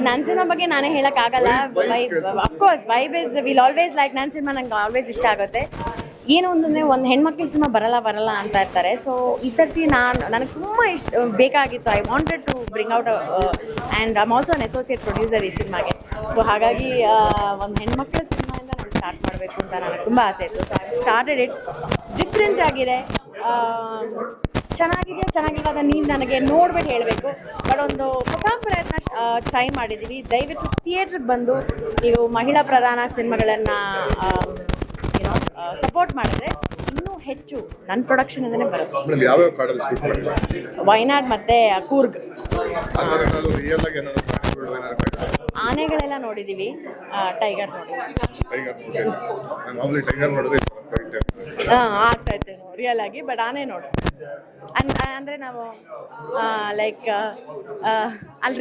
ನನ್ನ ಸಿನಿಮಾ ಬಗ್ಗೆ ನಾನೇ ಹೇಳೋಕ್ಕಾಗಲ್ಲ. Of course vibe is will always like ನನ್ನ ಸಿನಿಮಾ ನಂಗೆ ಆಲ್ವೇಸ್ ಇಷ್ಟ ಆಗುತ್ತೆ. ಏನು ಅಂತಂದರೆ ಒಂದು ಹೆಣ್ಮಕ್ಳ ಸಿನಿಮಾ ಬರಲ್ಲ ಅಂತ ಇರ್ತಾರೆ. ಸೊ ಈ ಸರ್ತಿ ನನಗೆ ತುಂಬ ಬೇಕಾಗಿತ್ತು. I wanted to bring out and I am also an associate producer ಈ ಸಿನಿಮಾಗೆ. ಸೊ ಹಾಗಾಗಿ ಒಂದು ಹೆಣ್ಮಕ್ಳ ಸಿನಿಮಾಯಿಂದ ನಾನು ಸ್ಟಾರ್ಟ್ ಮಾಡಬೇಕು ಅಂತ ನನಗೆ ತುಂಬ ಆಸೆ ಇತ್ತು. So I started it. Different ಆಗಿದೆ, ಚೆನ್ನಾಗಿಲ್ವಾ ಅದನ್ನು ನೀವು ನನಗೆ ನೋಡ್ಬಿಟ್ಟು ಹೇಳಬೇಕು. ಬಟ್ ಒಂದು ಹೊಸ ಪ್ರಯತ್ನ ಟ್ರೈ ಮಾಡಿದ್ದೀವಿ. ದಯವಿಟ್ಟು ಥಿಯೇಟ್ರಿಗೆ ಬಂದು ನೀವು ಮಹಿಳಾ ಪ್ರಧಾನ ಸಿನಿಮಾಗಳನ್ನು ಸಪೋರ್ಟ್ ಮಾಡಿದ್ರೆ ಇನ್ನೂ ಹೆಚ್ಚು ನನ್ನ ಪ್ರೊಡಕ್ಷನ್ ಅದನ್ನೇ ಬರುತ್ತೆ. ವಯನಾಡ್ ಮತ್ತು ಕೂರ್ಗ್. ಆನೆಗಳೆಲ್ಲ ನೋಡಿದ್ದೀವಿ, ಟೈಗರ್ ಆಗ್ತಾಯಿತ್ತು ರಿಯಲ್ ಆಗಿ. ಬಟ್ ಆನೆ ನೋಡಿ ಅಂದರೆ ನಾವು ಲೈಕ್ ಅಲ್ಲಿ